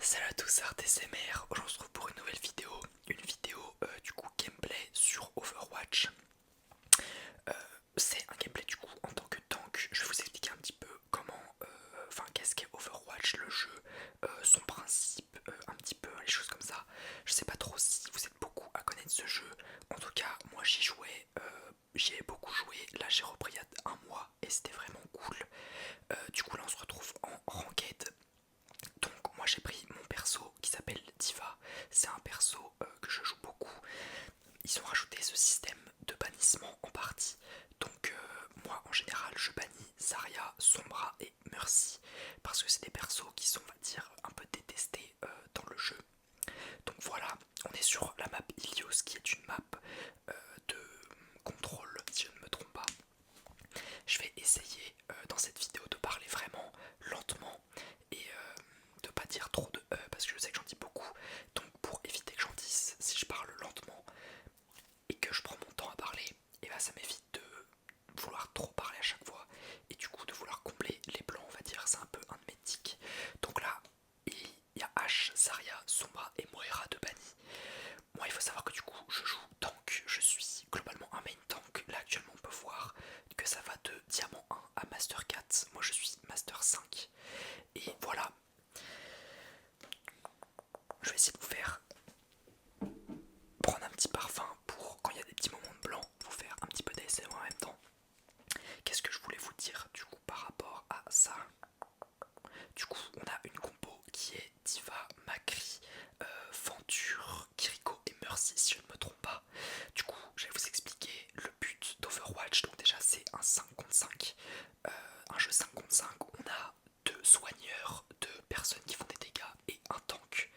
Salut à tous, ArtSMR. Aujourd'hui on se retrouve pour une nouvelle vidéo. Une vidéo du coup gameplay sur Overwatch. Euh, c'est un gameplay du coup en tant que tank. Je vais vous expliquer un petit peu comment, qu'est-ce qu'est Overwatch, le jeu, son principe, un petit peu les choses comme ça. Je sais pas trop si vous êtes beaucoup à connaître ce jeu. En tout cas, moi j'y jouais, j'y ai beaucoup joué. Là j'ai repris il y a un mois et c'était vraiment cool. Du coup là on se retrouve en ranked. Donc moi j'ai pris mon perso qui s'appelle Diva. C'est un perso que je joue beaucoup. Ils ont rajouté ce système de bannissement en partie. Donc moi en général je bannis Zarya, Sombra et Mercy. Parce que c'est des persos qui sont on va dire un peu détestés dans le jeu. Donc voilà, on est sur la map Ilios qui est une map de contrôle si je ne me trompe pas. Je vais essayer dans cette vidéo de parler vraiment lentement et de pas dire trop de parce que je sais que j'en dis beaucoup. Donc pour éviter que j'en dise, si je parle lentement et que je prends mon temps à parler, et bah ça m'évite de vouloir trop parler à chaque fois et du coup de vouloir combler les blancs, on va dire. C'est un peu un de mes tics. Donc là, il y a H, Zarya, Sombra et Moira de banni. Moi il faut savoir que du coup je joue tank, je suis globalement un main tank. Là actuellement on peut voir que ça va de diamant 1 à master 4. Moi je suis master 5. Et voilà, je vais essayer de vous faire prendre un petit parfum pour quand il y a des petits moments de blanc, vous faire un petit peu d'ASMR en même temps. Qu'est-ce que je voulais vous dire du coup par rapport à ça? Du coup on a une compo qui est Diva, Macri, Venture, Kiriko et Mercy si je ne me trompe pas. Du coup je vais vous expliquer le but d'Overwatch. Donc déjà c'est un 5 contre 5, un jeu 5 contre 5 où on a deux soigneurs, deux personnes qui font des dégâts et un tank.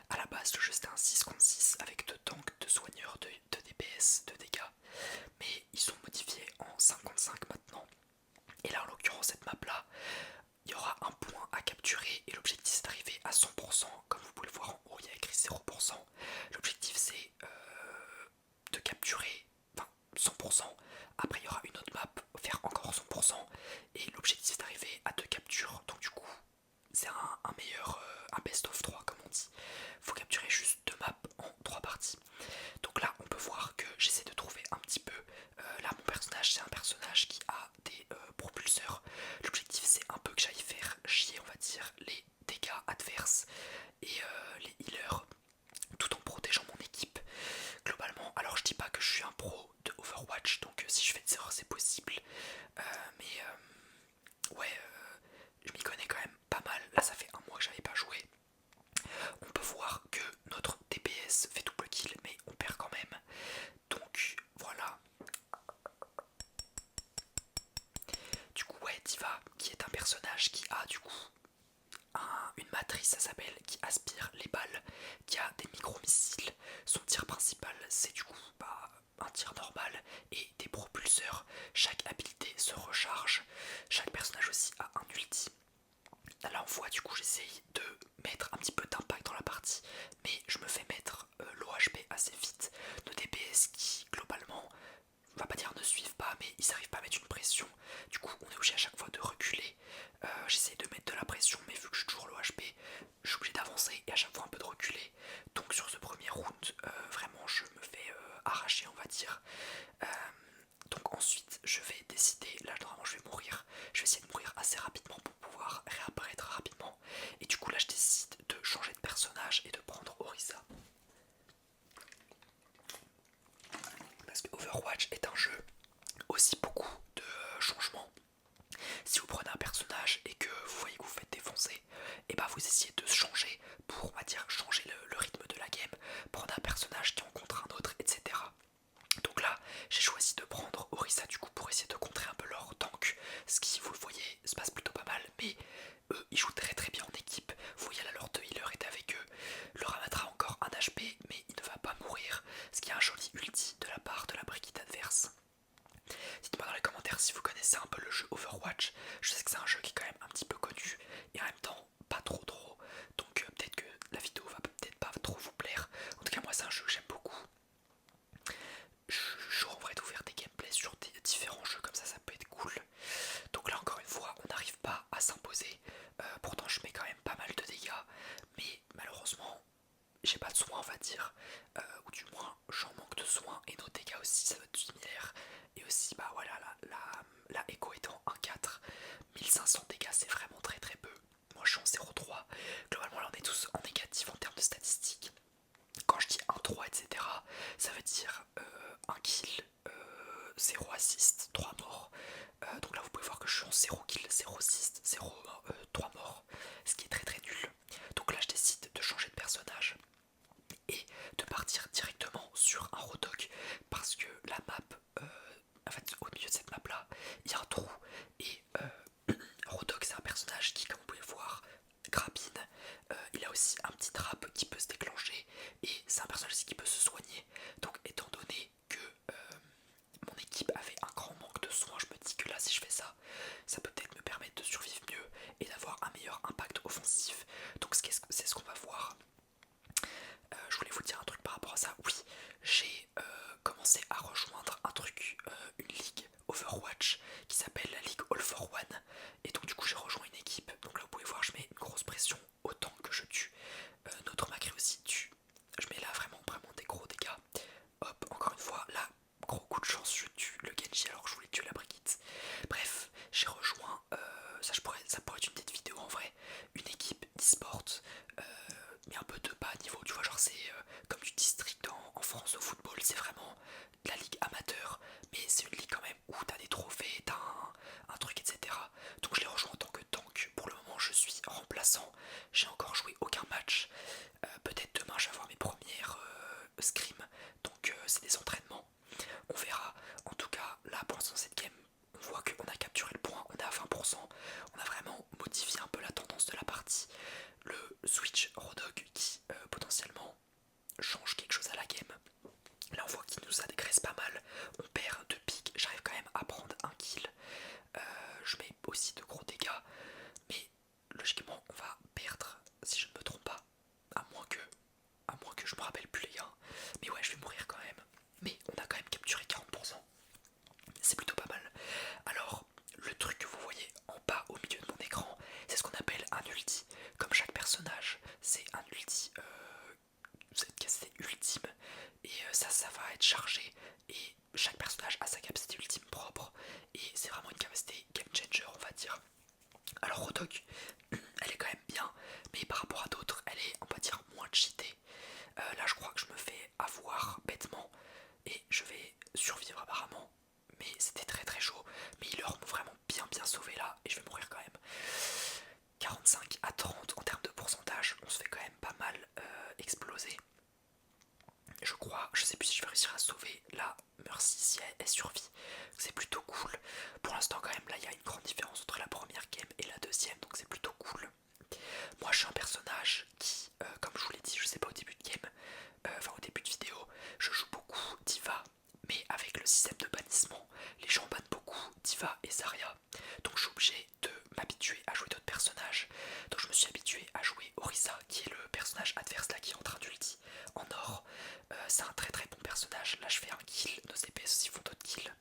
A la base le jeu c'était un 6 contre 6 avec deux tanks, deux soigneurs, deux DPS, deux dégâts. Mais ils sont modifiés en 5 contre 5 maintenant. Et là en l'occurrence cette map là, il y aura un point à capturer et l'objectif c'est d'arriver à 100%. Comme vous pouvez le voir en haut, il y a écrit 0%. L'objectif c'est de capturer 100%. Après il y aura une autre map, faire encore 100%. Et l'objectif c'est d'arriver à 2 captures. Donc du coup c'est un meilleur, un best of 3 comme on dit. Faut capturer juste 2 maps en 3 parties. Donc là on peut voir que j'essaie de trouver un petit peu. Là mon personnage c'est un personnage qui a des propulseurs. L'objectif c'est un peu que j'aille faire chier on va dire les dégâts adverses et les healers tout en protégeant mon équipe globalement. Alors je dis pas que je suis un pro de Overwatch, donc si je fais des erreurs c'est possible. Mais ouais, je m'y connais quand même pas mal. Là ça fait un mois que j'avais pas joué. On peut voir que notre DPS fait double kill mais on perd quand même. Donc voilà. Du coup ouais, Diva qui est un personnage qui a du coup une matrice, ça s'appelle, qui aspire les balles, qui a des micro-missiles. Son tir principal c'est du coup un tir normal et des propulseurs. Chaque habilité se recharge. Chaque personnage aussi a un ulti. Là on voit du coup j'essaye de mettre un petit peu d'impact dans la partie, mais je me fais mettre l'OHP assez vite. Nos DPS qui globalement, on va pas dire ne suivent pas, mais ils n'arrivent pas à mettre une pression. Du coup on est obligé à chaque fois de reculer. J'essaie de mettre de la pression, mais vu que je suis toujours l'OHP, je suis obligé d'avancer et à chaque fois un peu de reculer. Donc sur ce premier round, vraiment je me fais arracher on va dire. Donc ensuite je vais décider, là normalement je vais mourir, je vais essayer de mourir assez rapidement pour pouvoir réapparaître rapidement. Et du coup là je décide de changer de personnage et de prendre Orisa. Parce que Overwatch est un jeu aussi beaucoup de changements. Si vous prenez un personnage et que vous voyez que vous faites défoncer, et bah vous essayez de changer pour on va dire changer le rythme de la game, prendre un personnage qui rencontre un autre, etc. Donc là, j'ai choisi de prendre Orisa du coup pour essayer de contrer un peu leur tank. Ce qui, vous le voyez, se passe plutôt pas mal, mais eux, ils jouent très très bien en équipe. Vous voyez là, leurs deux healers étaient avec eux. j'ai pas de soins on va dire, ou du moins j'en manque de soins et nos dégâts aussi ça va être similaire. Et aussi bah voilà la écho étant 1,4, 1500 dégâts c'est vraiment très très peu. Moi je suis en 0,3, globalement là on est tous en négatif en termes de statistiques. Quand je dis 1-3 etc ça veut dire 1 kill, 0 assist, 3 morts. Donc là vous pouvez voir que je suis en 0 kill, 0 assist, 0 3 morts, ce qui est très très nul. Donc là je décide de changer de personnage et de partir directement sur un Rodok parce que la map, en fait au milieu de cette map là il y a un trou et Rodok c'est un personnage qui comme vous pouvez le voir grappine, il a aussi un petit trap qui peut se déclencher et c'est un personnage aussi qui peut se soigner. Donc étant donné que mon équipe avait un grand manque de soins, je me dis que là si je fais ça, ça peut peut-être me permettre de survivre mieux et d'avoir un meilleur impact offensif. Donc c'est ce qu'on va voir. Je voulais vous dire un truc par rapport à ça. Oui, j'ai commencé à rejoindre un truc, une ligue Overwatch qui s'appelle la Ligue All for One. Et donc du coup j'ai rejoint une équipe. Donc là vous pouvez voir je mets une grosse pression autant que je tue. Notre Macré aussi tue. Je mets là vraiment des gros dégâts. Hop, encore une fois, là, gros coup de chance, je tue le Genji alors que je voulais tuer la Brigitte. Bref, j'ai rejoint, ça pourrait être une petite vidéo en vrai, une équipe d'e-sport, mais un peu de bas niveau, tu vois, genre c'est comme du district en France au football, c'est vraiment de la ligue amateur, mais c'est une ligue quand même où t'as des trophées, t'as un truc, etc. Donc je les rejoins en tant que tank. Pour le moment, je suis remplaçant, j'ai encore joué aucun match. Peut-être demain, je vais avoir mes premières scrims, donc c'est des entraînements. On verra. En tout cas, là pour l'instant, cette game, on voit qu'on a capturé le point, on est à 20%. On a vraiment modifié un peu la tendance de la partie. Le switch Rodog qui potentiellement change quelque chose à la game. Là, on voit qu'il nous agresse pas mal. On perd 2 pics, j'arrive quand même à prendre un kill. Je mets aussi de gros dégâts, mais logiquement, on va perdre si je ne me trompe pas. À moins que je me rappelle plus les gars. Mais ouais, je vais mourir quand même. Mais on a quand même capturé 40%. C'est plutôt pas mal. Alors, le truc que vous voyez en bas au milieu de mon écran, c'est ce qu'on appelle un ulti. Comme chaque personnage, c'est un ulti, cette capacité ultime. Et ça va être chargé. Et chaque personnage a sa capacité ultime propre. Et c'est vraiment une capacité game changer, on va dire. Alors Rodok, elle est quand même bien, mais par rapport à d'autres, elle est, on va dire, moins cheatée. Là, je crois que je me fais avoir bêtement et je vais survivre apparemment. Mais c'était très très chaud. Mais ils leur m'ont vraiment bien sauvé là et je vais mourir quand même. 45 à 30 en termes de pourcentage, on se fait quand même pas mal exploser. Je crois, je sais plus si je vais réussir à sauver la Mercy si elle survit. C'est plutôt cool. Pour l'instant quand même là il y a une grande différence entre la première game et la deuxième, donc c'est plutôt cool. Moi je suis un personnage qui, comme je vous l'ai dit, je sais pas au début de game, enfin au début de vidéo, je joue beaucoup Diva, mais avec le système de bannissement, les gens bannent beaucoup Diva et Zarya. Donc je suis obligé de m'habituer à jouer d'autres personnages. Donc je me suis habitué à jouer Orisa, qui est le personnage adverse là qui est en train d'ulti en or. C'est un très très bon personnage. Là je fais un kill, nos DPS aussi font d'autres kills.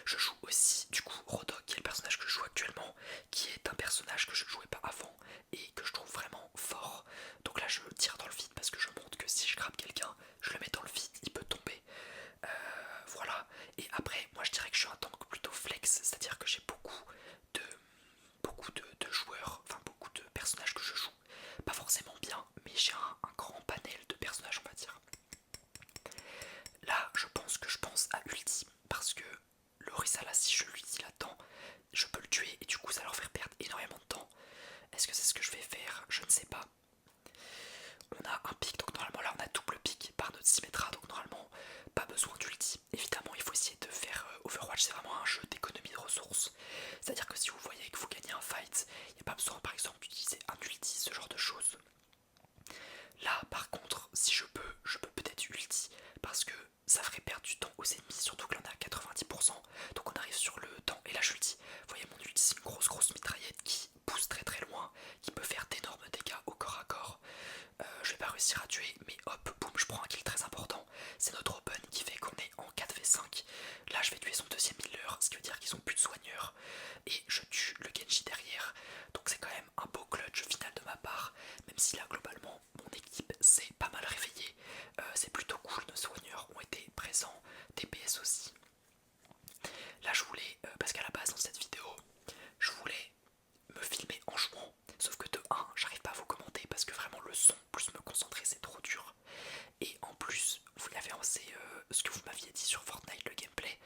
Je joue aussi du coup Rodok qui est le personnage que je joue actuellement, qui est un personnage que je ne jouais pas avant et que je trouve vraiment fort. Donc là je tire dans le vide parce que je montre que si je grappe quelqu'un, je le mets dans le vide, il peut tomber. Voilà. Et après moi je dirais que je suis un tank plutôt flex, c'est-à-dire que j'ai de, beaucoup de joueurs, enfin beaucoup de personnages que je joue. Pas forcément bien, mais j'ai un grand panel de personnages on va dire. Là je pense à ulti parce que Lorissa là si je lui dis là-dedans, je peux le tuer et du coup ça leur faire perdre énormément de temps. Est-ce que c'est ce que je vais faire? Je ne sais pas. On a un pic, donc normalement là on a double pic par notre Symmetra, donc normalement pas besoin d'ulti. Évidemment il faut essayer de faire Overwatch, c'est vraiment un jeu d'économie de ressources. C'est à dire que si vous voyez que vous gagnez un fight, il n'y a pas besoin par exemple d'utiliser un ulti, ce genre de choses. Là par contre si je peux peut-être ulti parce que ça ferait perdre du temps aux ennemis, surtout que là on est à 90%, donc on arrive sur le temps et là j'ulti. Vous voyez mon ulti c'est une grosse mitraillette qui pousse très très loin, qui peut faire d'énormes dégâts au corps à corps. Je vais pas réussir à tuer, mais hop, boum, je prends un kill très important. C'est notre open qui fait qu'on est en 4v5. Là je vais tuer son deuxième healer, ce qui veut dire qu'ils ont plus de soigneurs. Et je tue le Genji derrière. Donc c'est quand même un beau clutch final de ma part, même si là globalement mon équipe s'est pas mal réveillé, c'est plutôt cool, nos soigneurs ont été présents, DPS aussi. Là je voulais, parce qu'à la base dans cette vidéo, je voulais me filmer en jouant, sauf que de 1, j'arrive pas à vous commenter parce que vraiment le son, plus me concentrer c'est trop dur. Et en plus, vous l'avez lancé ce que vous m'aviez dit sur Fortnite, le gameplay,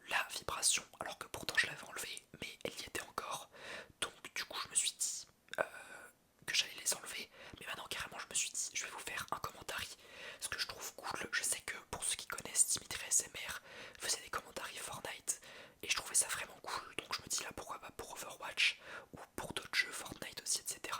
la vibration, alors que pourtant je l'avais enlevé, mais elle y était encore. Donc du coup je me suis dit que j'allais les enlever, mais maintenant carrément je me suis dit je vais vous faire un commentaire. Ce que je trouve cool, je sais que pour ceux qui connaissent Dimitri SMR faisait des commentaires Fortnite et je trouvais ça vraiment cool, donc je me dis là pourquoi pas pour Overwatch ou pour d'autres jeux Fortnite aussi, etc.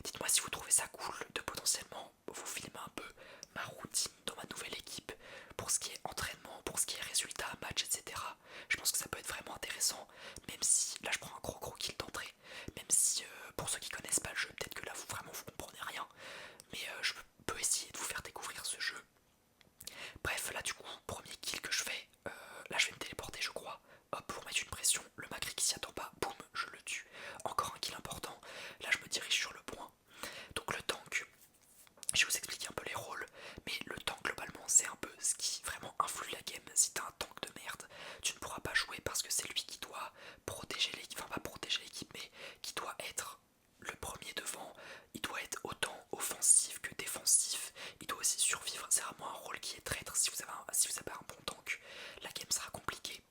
Dites-moi si vous trouvez ça cool de potentiellement vous filmer un peu ma routine dans ma nouvelle équipe pour ce qui est entraînement, pour ce qui est résultats, match, etc. Je pense que ça peut être vraiment intéressant, même si là je prends un gros kill d'entrée, même si pour ceux qui connaissent pas le jeu, peut-être que là vous vraiment vous comprenez rien, mais je peux essayer de vous faire découvrir ce jeu. Bref, là du coup, premier kill que je fais, là je vais me téléporter je crois, hop pour mettre une pression, le Macri qui s'y attend pas, boum, je le tue, encore un kill important, là je me dirige sur le point. Donc le tank, je vais vous expliquer un peu les rôles, mais le tank globalement c'est un peu ce qui vraiment influe la game. Si t'as un tank de merde, tu ne pourras pas jouer parce que c'est lui qui doit protéger l'équipe, enfin pas protéger l'équipe, mais qui doit être le premier devant, il doit être autant offensif que défensif, il doit aussi survivre, c'est vraiment un rôle qui est traître. Si vous avez un bon tank, la game sera compliquée,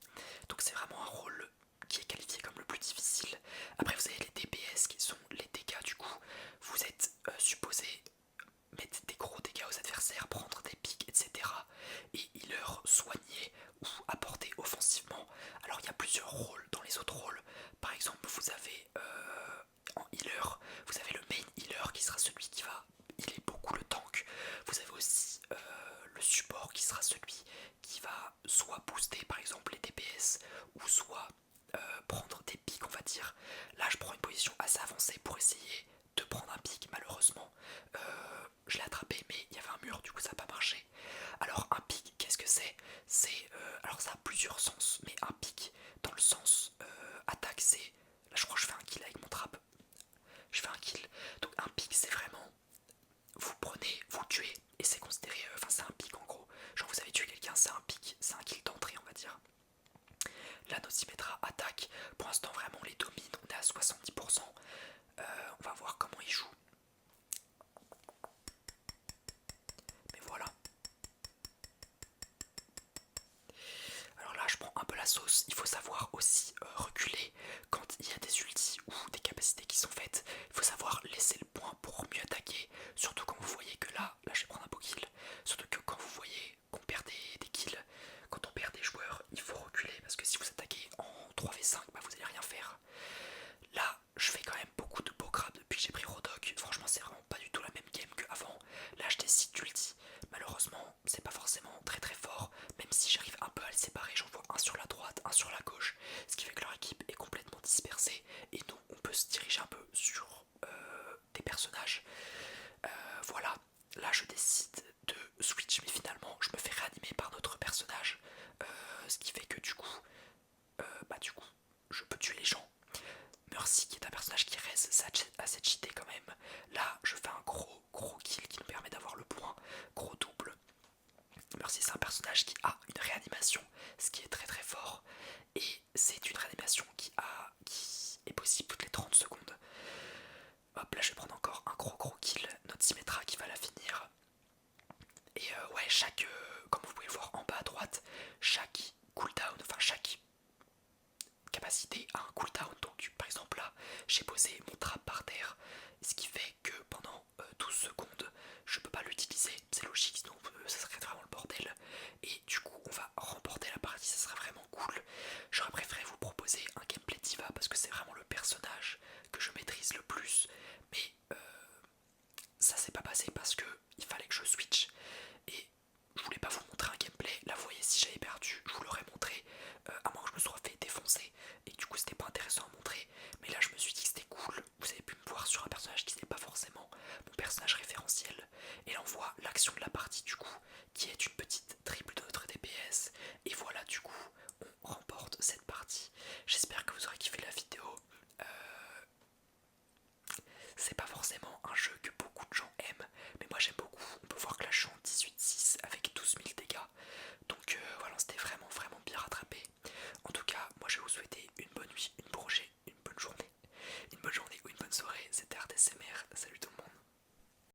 donc c'est vraiment un rôle qui est qualifié comme le plus difficile. Après vous avez les DPS qui sont les dégâts, du coup vous êtes supposé mettre des gros dégâts aux adversaires, prendre des pics, etc. et healer, soigner ou apporter offensivement. Alors il y a plusieurs rôles dans les autres rôles. Par exemple vous avez en healer, vous avez le main healer qui sera celui qui va healer beaucoup le tank. Vous avez aussi le support qui sera celui qui va soit booster par exemple les DPS ou soit prendre des pics on va dire. Là je prends une position assez avancée pour essayer de prendre un pic. Malheureusement je l'ai attrapé mais il y avait un mur, du coup ça n'a pas marché. Alors un pic, qu'est-ce que c'est? Alors ça a plusieurs sens, mais un pic dans le sens attaque, c'est, là je crois que je fais un kill avec mon trap, je fais un kill. Donc un pic c'est vraiment, vous prenez, vous tuez et c'est considéré, enfin c'est un pic en gros, genre vous avez tué quelqu'un, c'est un pic, c'est un kill d'entrée on va dire. Là notre Symmetra attaque, pour l'instant vraiment les domine, on est à 70%, on va voir comment il joue. Mais voilà. Alors là je prends un peu la sauce, il faut savoir aussi reculer quand il y a des ultis ou des capacités qui sont faites. Il faut savoir laisser le point pour mieux attaquer, surtout quand vous voyez que là je vais prendre un beau kill, surtout que quand vous voyez qu'on perd des kills, quand on perd des joueurs, il faut reculer parce que si vous attaquez en 3v5, bah vous allez rien faire. Là je fais quand même beaucoup de beaux crabs depuis que j'ai pris Rodok, franchement c'est vraiment pas du tout la même game qu'avant. Là je décide d'ulti, malheureusement c'est pas forcément très fort, même si j'arrive un peu à les séparer, j'en vois un sur la droite, un sur la gauche, ce qui fait que leur équipe est complètement dispersée et nous on peut se diriger un peu sur des personnages. Voilà, là je décide de switch mais finalement je me fais réanimer par notre personnage, ce qui fait que du coup je peux tuer les gens. Mercy qui est un personnage qui reste assez cheaté quand même. Là je fais un gros kill qui nous permet d'avoir le point, gros double. Mercy c'est un personnage qui a une réanimation, ce qui est très fort. Et c'est une réanimation qui est possible toutes les 30 secondes. Hop là je vais prendre encore un gros kill, notre Symmetra qui va la finir. Et ouais comme vous pouvez le voir en bas à droite, chaque cooldown, enfin chaque capacité a un cooldown. Donc par exemple là j'ai posé mon trap par terre, ce qui fait que pendant 12 secondes je peux pas l'utiliser, c'est logique sinon ça serait vraiment le bordel. Et du coup on va remporter la partie, ça serait vraiment cool. J'aurais préféré vous proposer un gameplay Diva parce que c'est vraiment le personnage que je maîtrise le plus, mais ça s'est pas passé parce que il fallait que je switch et je voulais pas vous montrer un gameplay. Là vous voyez si j'avais perdu je vous l'aurais montré, à moins que je me sois fait défoncer et du coup c'était pas intéressant à montrer. Mais là je me suis dit que c'était cool, vous avez pu me voir sur un personnage qui n'est pas forcément mon personnage référentiel. Et là on voit l'action de la partie du coup qui est une petite triple de notre DPS. Et voilà du coup on remporte cette partie. J'espère que vous aurez kiffé la vidéo. C'est pas forcément un jeu que beaucoup de gens aiment, mais moi j'aime beaucoup une bonne journée.